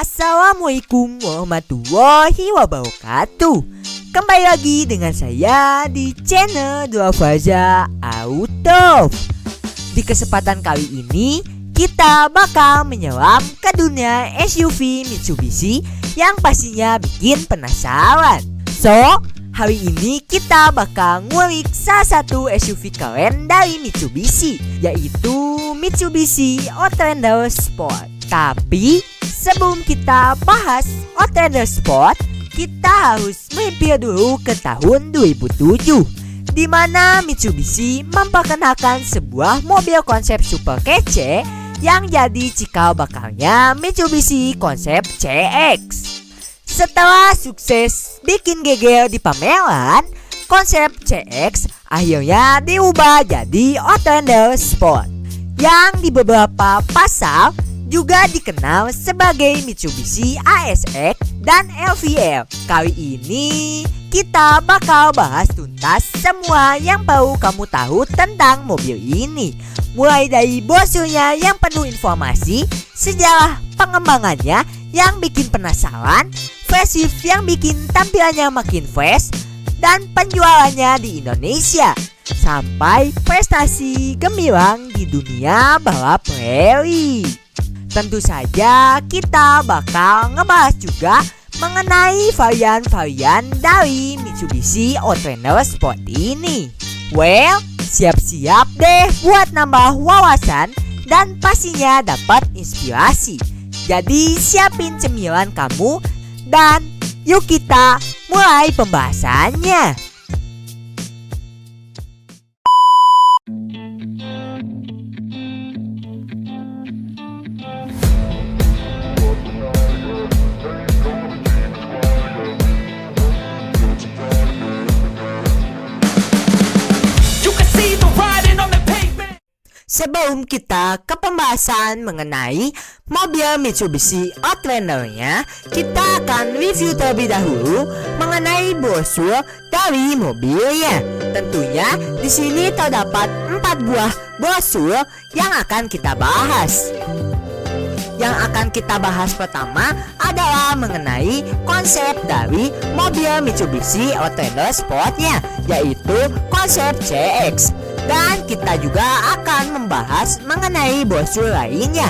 Assalamualaikum warahmatullahi wabarakatuh. Kembali lagi dengan saya di channel Dwafaza Auto. Di kesempatan kali ini kita bakal menyelam ke dunia SUV Mitsubishi yang pastinya bikin penasaran. So, hari ini kita bakal ngulik salah satu SUV keren dari Mitsubishi, yaitu Mitsubishi Outlander Sport. Tapi sebelum kita bahas Outlander Sport, kita harus mampir dulu ke tahun 2007, di mana Mitsubishi memperkenalkan sebuah mobil konsep super kece yang jadi cikal bakalnya Mitsubishi konsep CX. Setelah sukses bikin geger di pameran, konsep CX akhirnya diubah jadi Outlander Sport, yang di beberapa pasar juga dikenal sebagai Mitsubishi ASX dan LVL. Kali ini kita bakal bahas tuntas semua yang perlu kamu tahu tentang mobil ini, mulai dari brosurnya yang penuh informasi, sejarah pengembangannya yang bikin penasaran, facelift yang bikin tampilannya makin fresh, dan penjualannya di Indonesia, sampai prestasi gemilang di dunia balap rally. Tentu saja kita bakal ngebahas juga mengenai varian-varian dari Mitsubishi Outlander Sport ini. Well, siap-siap deh buat nambah wawasan dan pastinya dapat inspirasi. Jadi siapin cemilan kamu dan yuk kita mulai pembahasannya. Sebelum kita ke pembahasan mengenai mobil Mitsubishi Outlander-nya, kita akan review terlebih dahulu mengenai brosur dari mobilnya. Tentunya di sini terdapat 4 buah brosur yang akan kita bahas. Yang akan kita bahas pertama adalah mengenai konsep dari mobil Mitsubishi Outlander Sport-nya, yaitu konsep CX. Dan kita juga akan membahas mengenai brosur lainnya,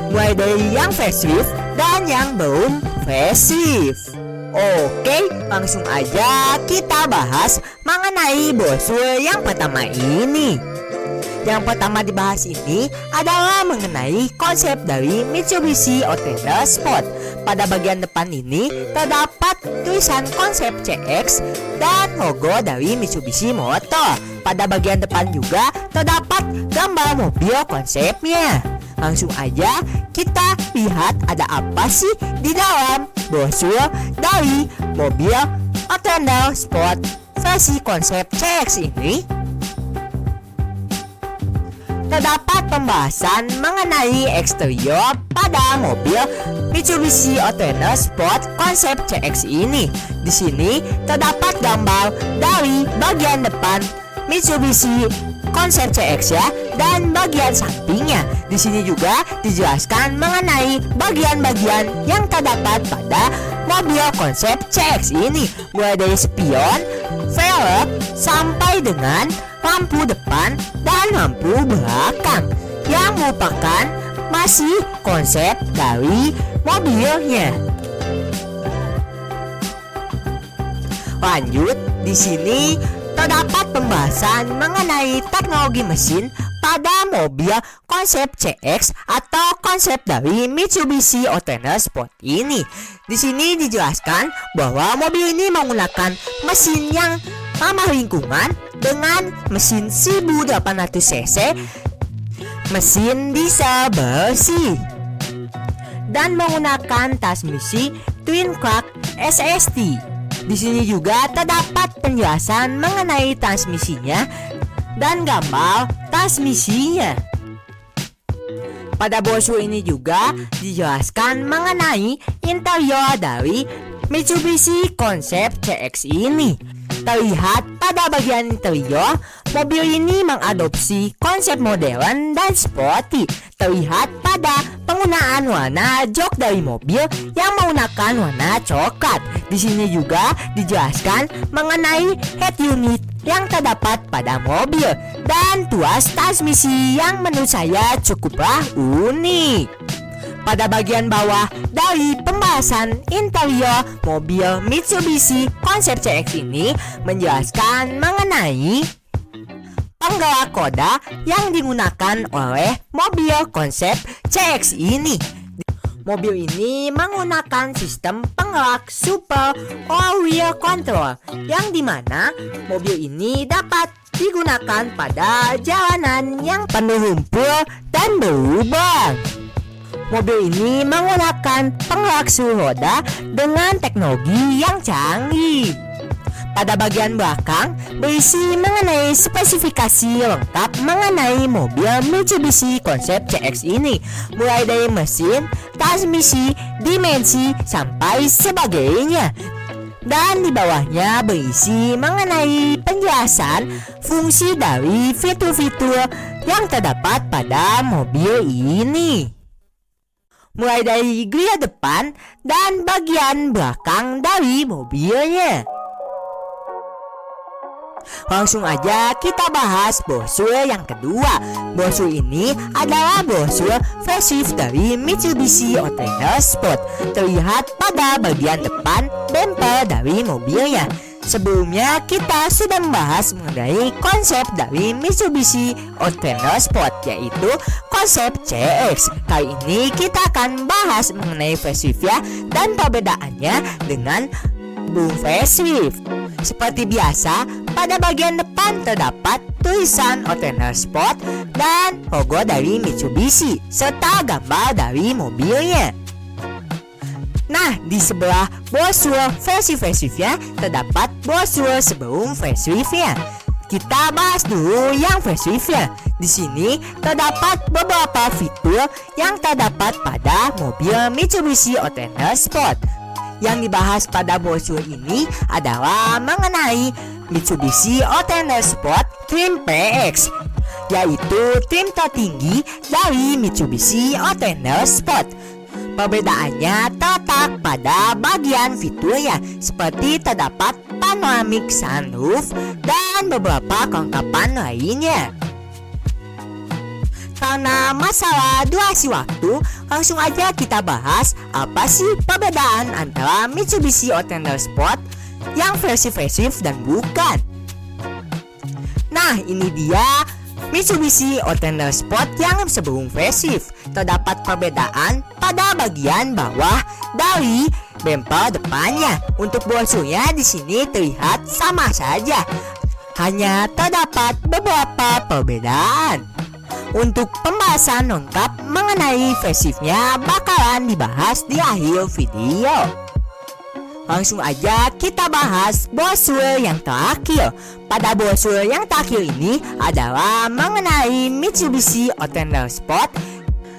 mulai dari yang facelift dan yang belum facelift. Oke, langsung aja kita bahas mengenai brosur yang pertama ini. Yang pertama dibahas ini adalah mengenai konsep dari Mitsubishi Outlander Sport. Pada bagian depan ini terdapat tulisan konsep CX dan logo dari Mitsubishi Motor. Pada bagian depan juga terdapat gambar mobil konsepnya. Langsung aja kita lihat ada apa sih di dalam brosur dari mobil Outlander Sport versi konsep CX ini. Terdapat pembahasan mengenai eksterior pada mobil Mitsubishi Outlander Sport konsep CX ini. Di sini terdapat gambar dari bagian depan Mitsubishi konsep CX ya, dan bagian sampingnya. Di sini juga dijelaskan mengenai bagian-bagian yang terdapat pada mobil konsep CX ini, mulai dari spion, velg, sampai dengan lampu depan dan lampu belakang, yang merupakan masih konsep dari mobilnya. Lanjut, di sini terdapat pembahasan mengenai teknologi mesin pada mobil konsep CX atau konsep dari Mitsubishi Outlander Sport ini. Di sini dijelaskan bahwa mobil ini menggunakan mesin yang ramah lingkungan dengan mesin 1800 cc, mesin diesel bersih, dan menggunakan transmisi twin clutch SST. Di sini juga terdapat penjelasan mengenai transmisinya dan gambar transmisinya. Pada brosur ini juga dijelaskan mengenai interior dari Mitsubishi konsep CX ini. Terlihat pada bagian interior, mobil ini mengadopsi konsep modern dan sporty. Terlihat pada penggunaan warna jok dari mobil yang menggunakan warna coklat. Di sini juga dijelaskan mengenai head unit yang terdapat pada mobil dan tuas transmisi yang menurut saya cukuplah unik. Pada bagian bawah dari pembahasan interior mobil Mitsubishi konsep CX ini menjelaskan mengenai penggerak roda yang digunakan oleh mobil konsep CX ini. Mobil ini menggunakan sistem penggerak super all-wheel control yang dimana mobil ini dapat digunakan pada jalanan yang penuh lumpur dan berlubang. Mobil ini menggunakan penggerak roda dengan teknologi yang canggih. Pada bagian belakang berisi mengenai spesifikasi lengkap mengenai mobil Mitsubishi konsep CX ini, mulai dari mesin, transmisi, dimensi, sampai sebagainya. Dan di bawahnya berisi mengenai penjelasan fungsi dari fitur-fitur yang terdapat pada mobil ini, mulai dari grill depan dan bagian belakang dari mobilnya. Langsung aja kita bahas brosur yang kedua. Brosur ini adalah brosur facelift dari Mitsubishi Outlander Sport. Terlihat pada bagian depan bumper dari mobilnya. Sebelumnya kita sudah membahas mengenai konsep dari Mitsubishi Outlander Sport, yaitu konsep CX. Kali ini kita akan bahas mengenai facelift dan perbedaannya dengan boom facelift. Seperti biasa, pada bagian depan terdapat tulisan Outlander Sport dan logo dari Mitsubishi serta gambar dari mobilnya. Nah, di sebelah brosur facelift-nya terdapat brosur sebelum facelift-nya. Kita bahas dulu yang facelift-nya. Di sini terdapat beberapa fitur yang terdapat pada mobil Mitsubishi Outlander Sport. Yang dibahas pada brosur ini adalah mengenai Mitsubishi Outlander Sport Trim PX, yaitu trim tertinggi dari Mitsubishi Outlander Sport. Perbedaannya terletak pada bagian fiturnya, seperti terdapat panoramic sunroof dan beberapa kelengkapan lainnya. Karena masalah durasi waktu, langsung aja kita bahas apa sih perbedaan antara Mitsubishi Outlander Sport yang versi facelift dan bukan. Nah, ini dia Mitsubishi Outlander Sport yang sebelum facelift. Terdapat perbedaan pada bagian bawah dari bumper depannya. Untuk brosurnya di sini terlihat sama saja, hanya terdapat beberapa perbedaan. Untuk pembahasan lengkap mengenai facelift-nya bakalan dibahas di akhir video. Langsung aja kita bahas brosur yang terakhir. Pada brosur yang terakhir ini adalah mengenai Mitsubishi Outlander Sport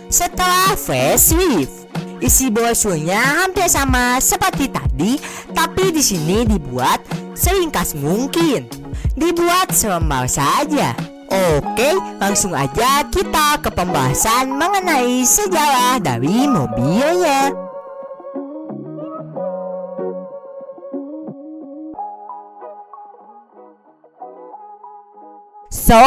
setelah facelift. Isi brosurnya hampir sama seperti tadi, tapi di sini dibuat seringkas mungkin. Dibuat selembar saja. Oke, langsung aja kita ke pembahasan mengenai sejarah dari mobilnya. So,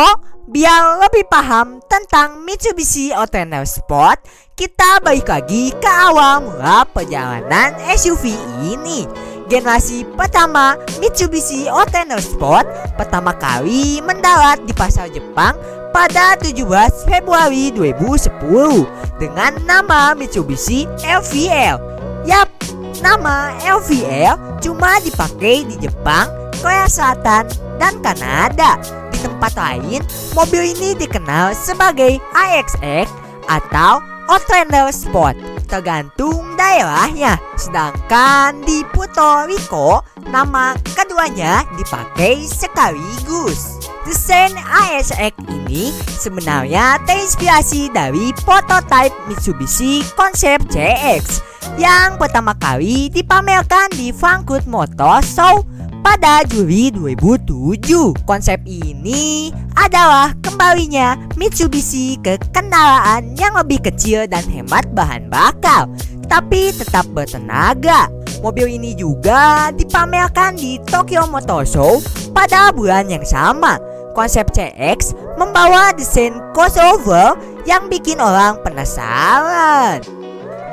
biar lebih paham tentang Mitsubishi Outlander Sport, kita balik lagi ke awal mula perjalanan SUV ini. Generasi pertama Mitsubishi Outlander Sport pertama kali mendarat di pasar Jepang pada 17 Februari 2010 dengan nama Mitsubishi LVL. Yap, nama LVL cuma dipakai di Jepang, Korea Selatan, dan Kanada. Di tempat lain, mobil ini dikenal sebagai AXX atau Outlander Sport, tergantung daerahnya. Sedangkan di Puerto Rico, nama keduanya dipakai sekaligus. Desain AXX ini sebenarnya terinspirasi dari prototipe Mitsubishi konsep CX yang pertama kali dipamerkan di Frankfurt Motor Show pada Juli 2007. Konsep ini adalah kembalinya Mitsubishi ke kendaraan yang lebih kecil dan hemat bahan bakar, tapi tetap bertenaga. Mobil ini juga dipamerkan di Tokyo Motor Show pada bulan yang sama. Konsep CX membawa desain crossover yang bikin orang penasaran.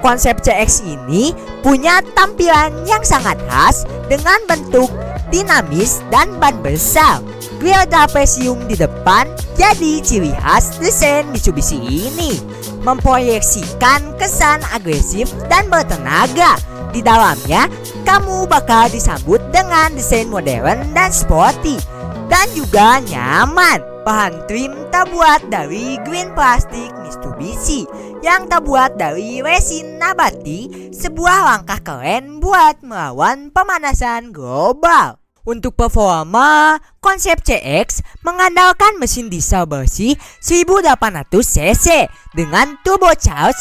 Konsep CX ini punya tampilan yang sangat khas dengan bentuk dinamis dan ban besar. Grill trapesium di depan jadi ciri khas desain Mitsubishi ini, memproyeksikan kesan agresif dan bertenaga. Di dalamnya, kamu bakal disambut dengan desain modern dan sporty dan juga nyaman. Bahan trim terbuat dari green plastik Mitsubishi yang terbuat dari resin nabati, sebuah langkah keren buat melawan pemanasan global. Untuk performa, konsep CX mengandalkan mesin diesel bersih 1800 cc dengan turbocharged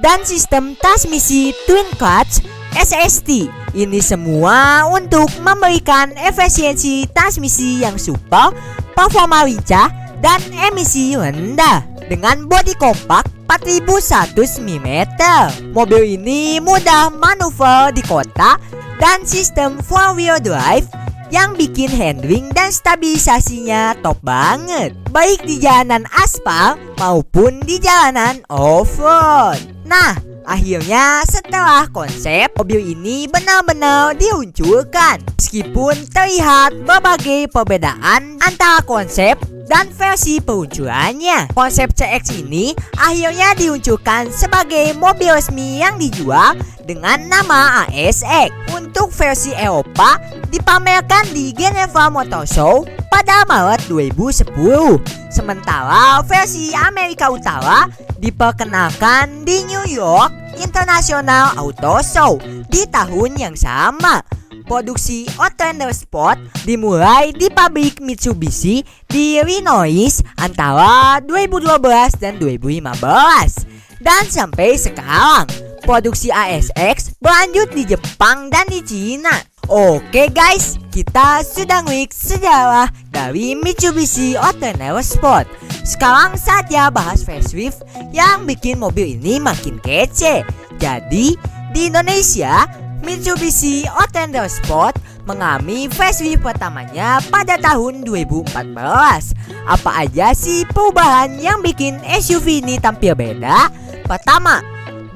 dan sistem transmisi twin clutch SST. Ini semua untuk memberikan efisiensi transmisi yang super, performa lincah, dan emisi rendah. Dengan bodi kompak 4100 mm, mobil ini mudah manuver di kota dan sistem 4-wheel drive yang bikin handling dan stabilisasinya top banget, baik di jalanan aspal maupun di jalanan off-road. Nah, akhirnya setelah konsep, mobil ini benar-benar diluncurkan. Meskipun terlihat berbagai perbedaan antara konsep dan versi peluncurannya, konsep CX ini akhirnya diluncurkan sebagai mobil resmi yang dijual dengan nama ASX. Untuk versi Eropa dipamerkan di Geneva Motor Show pada Maret 2010. Sementara versi Amerika Utara diperkenalkan di New York International Auto Show di tahun yang sama. Produksi Outlander Sport dimulai di pabrik Mitsubishi di Illinois antara 2012 dan 2015. Dan sampai sekarang, produksi ASX berlanjut di Jepang dan di Cina. Oke guys, kita sudah ngulik sejarah dari Mitsubishi Outlander Sport. Sekarang saja bahas facelift yang bikin mobil ini makin kece. Jadi, di Indonesia, Mitsubishi Outlander Sport mengalami facelift pertamanya pada tahun 2014. Apa aja sih perubahan yang bikin SUV ini tampil beda? Pertama,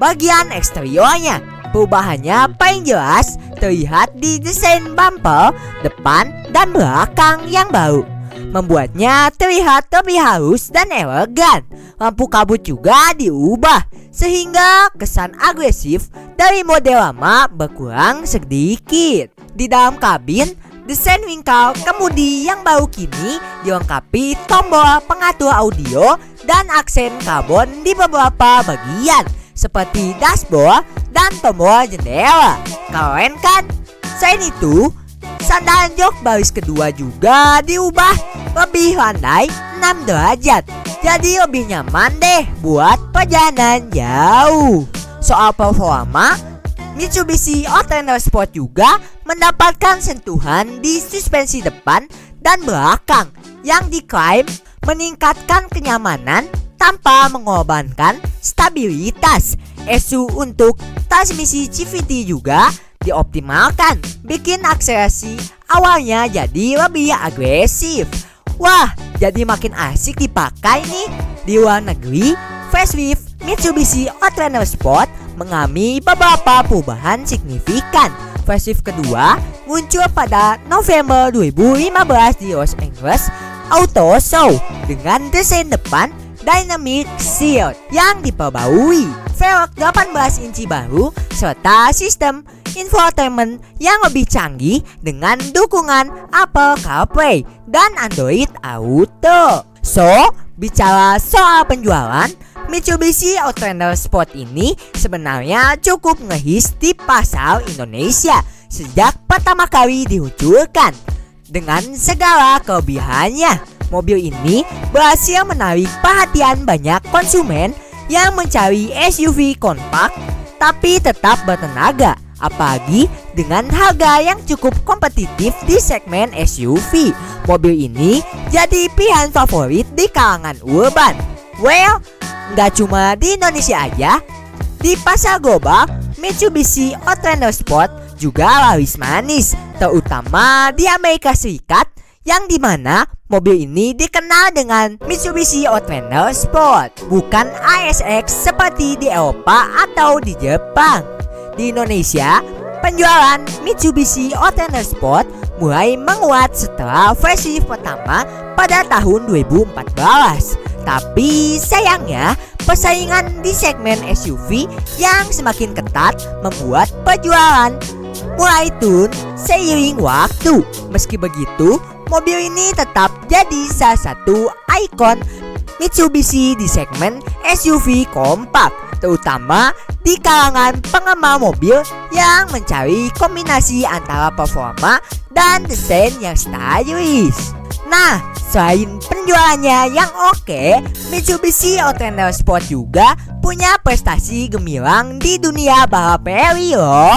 bagian eksteriornya. Perubahannya paling jelas terlihat di desain bumper depan dan belakang yang baru, membuatnya terlihat lebih halus dan elegan. Lampu kabut juga diubah sehingga kesan agresif dari model lama berkurang sedikit. Di dalam kabin, desain wingkal kemudi yang baru kini dilengkapi tombol pengatur audio dan aksen karbon di beberapa bagian seperti dashboard dan tombol jendela. Keren kan? Selain itu, sandaran jok baris kedua juga diubah lebih landai 6 derajat, jadi lebih nyaman deh buat perjalanan jauh. Soal performa, Mitsubishi Outlander Sport juga mendapatkan sentuhan di suspensi depan dan belakang yang diklaim meningkatkan kenyamanan tanpa mengorbankan stabilitas. ESU untuk transmisi CVT juga dioptimalkan, bikin akselerasi awalnya jadi lebih agresif. Wah, jadi makin asik dipakai nih. Di luar negeri, facelift Mitsubishi Outlander Sport mengalami beberapa perubahan signifikan. Facelift kedua muncul pada November 2015 di Los Angeles Auto Show dengan desain depan Dynamic Shield yang diperbarui, velg 18 inci baru, serta sistem infotainment yang lebih canggih dengan dukungan Apple CarPlay dan Android Auto. So, bicara soal penjualan, Mitsubishi Outlander Sport ini sebenarnya cukup ngehits di pasar Indonesia sejak pertama kali diluncurkan. Dengan segala kelebihannya, mobil ini berhasil menarik perhatian banyak konsumen yang mencari SUV kompak tapi tetap bertenaga. Apalagi dengan harga yang cukup kompetitif di segmen SUV. Mobil ini jadi pilihan favorit di kalangan urban. Well, nggak cuma di Indonesia aja, di pasar global Mitsubishi Outlander Sport juga laris manis, terutama di Amerika Serikat, yang dimana mobil ini dikenal dengan Mitsubishi Outlander Sport, bukan ASX seperti di Eropa atau di Jepang. Di Indonesia, penjualan Mitsubishi Outlander Sport mulai menguat setelah versi pertama pada tahun 2014. Tapi sayangnya, persaingan di segmen SUV yang semakin ketat membuat penjualan mulai turun seiring waktu. Meski begitu, mobil ini tetap jadi salah satu ikon Mitsubishi di segmen SUV kompak, terutama di kalangan penggemar mobil yang mencari kombinasi antara performa dan desain yang stylish. Nah, selain penjualannya yang oke, Mitsubishi Outlander Sport juga punya prestasi gemilang di dunia balap rally loh.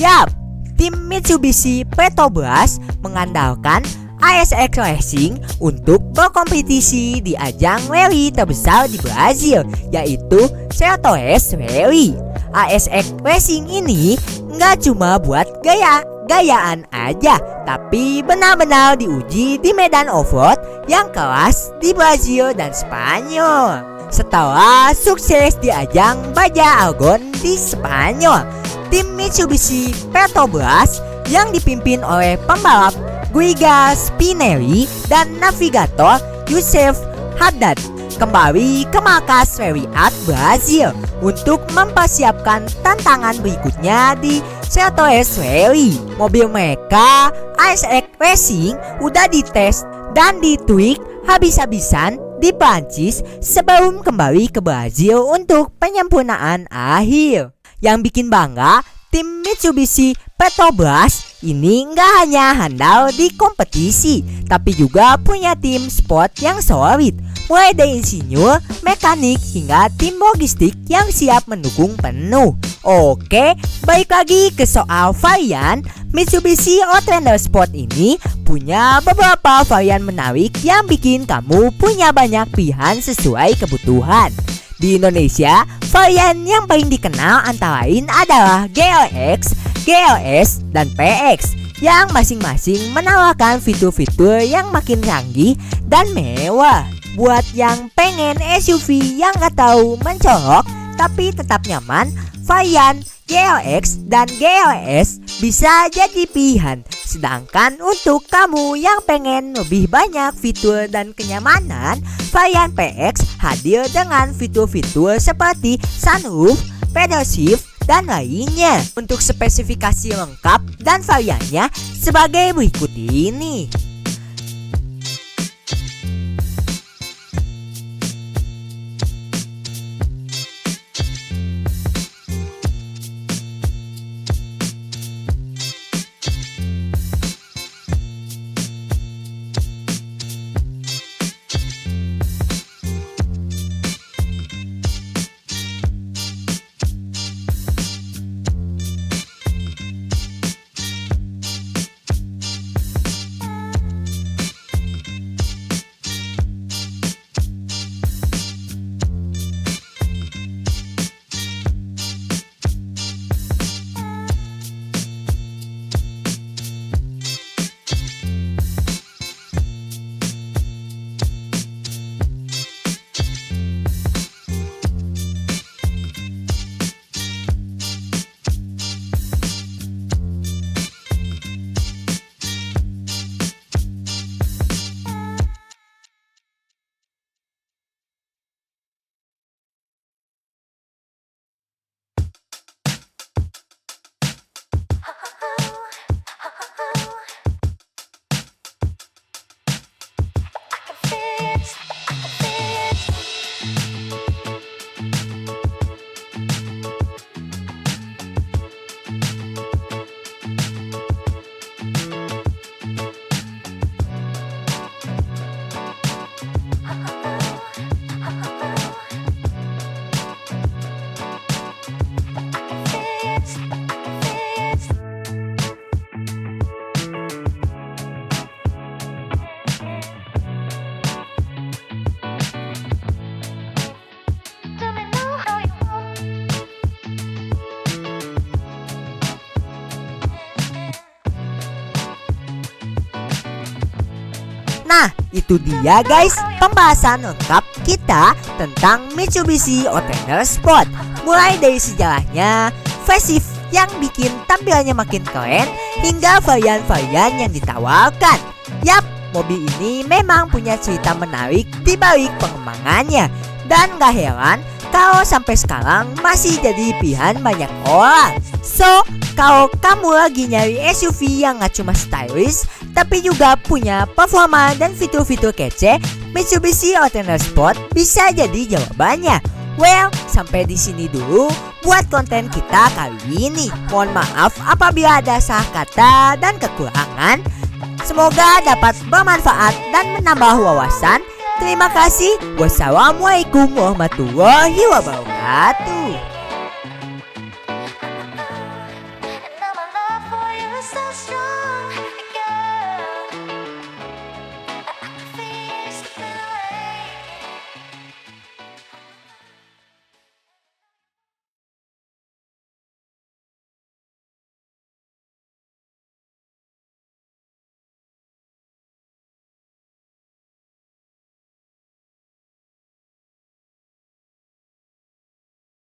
Yap, tim Mitsubishi Petrobras mengandalkan ASX Racing untuk berkompetisi di ajang rally terbesar di Brazil, yaitu Sertores Rally. ASX Racing ini nggak cuma buat gayaan aja, tapi benar-benar diuji di medan off-road yang kelas di Brazil dan Spanyol. Setelah sukses di ajang Baja Argon di Spanyol, tim Mitsubishi Petrobras yang dipimpin oleh pembalap Guiga Spinelli dan navigator Youssef Haddad kembali ke markas Rally-Art Brazil untuk mempersiapkan tantangan berikutnya di Sertores Rally. Mobil mereka, ASX Racing, udah dites dan ditweak habis-habisan di Prancis sebelum kembali ke Brazil untuk penyempurnaan akhir. Yang bikin bangga, tim Mitsubishi Petrobras ini nggak hanya handal di kompetisi, tapi juga punya tim sport yang solid, mulai dari insinyur, mekanik, hingga tim logistik yang siap mendukung penuh. Oke, balik lagi ke soal varian. Mitsubishi Outlander Sport ini punya beberapa varian menarik yang bikin kamu punya banyak pilihan sesuai kebutuhan. Di Indonesia, varian yang paling dikenal antara lain adalah GLX, GLS, dan PX, yang masing-masing menawarkan fitur-fitur yang makin canggih dan mewah. Buat yang pengen SUV yang gak tahu mencolok tapi tetap nyaman, varian GLX dan GLS bisa jadi pilihan. Sedangkan untuk kamu yang pengen lebih banyak fitur dan kenyamanan, varian PX hadir dengan fitur-fitur seperti sunroof, pedal shift, dan lainnya. Untuk spesifikasi lengkap dan variannya sebagai berikut ini. Nah, itu dia guys, pembahasan lengkap kita tentang Mitsubishi Outlander Sport. Mulai dari sejarahnya, facelift yang bikin tampilannya makin keren, hingga varian-varian yang ditawarkan. Yap, mobil ini memang punya cerita menarik di balik pengembangannya. Dan gak heran kalau sampai sekarang masih jadi pilihan banyak orang. So, kalau kamu lagi nyari SUV yang gak cuma stylish tapi juga punya performa dan fitur-fitur kece, Mitsubishi Outlander Sport bisa jadi jawabannya. Well, sampai di sini dulu buat konten kita kali ini. Mohon maaf apabila ada salah kata dan kekurangan. Semoga dapat bermanfaat dan menambah wawasan. Terima kasih. Wassalamualaikum warahmatullahi wabarakatuh. And now my love for you is so strong.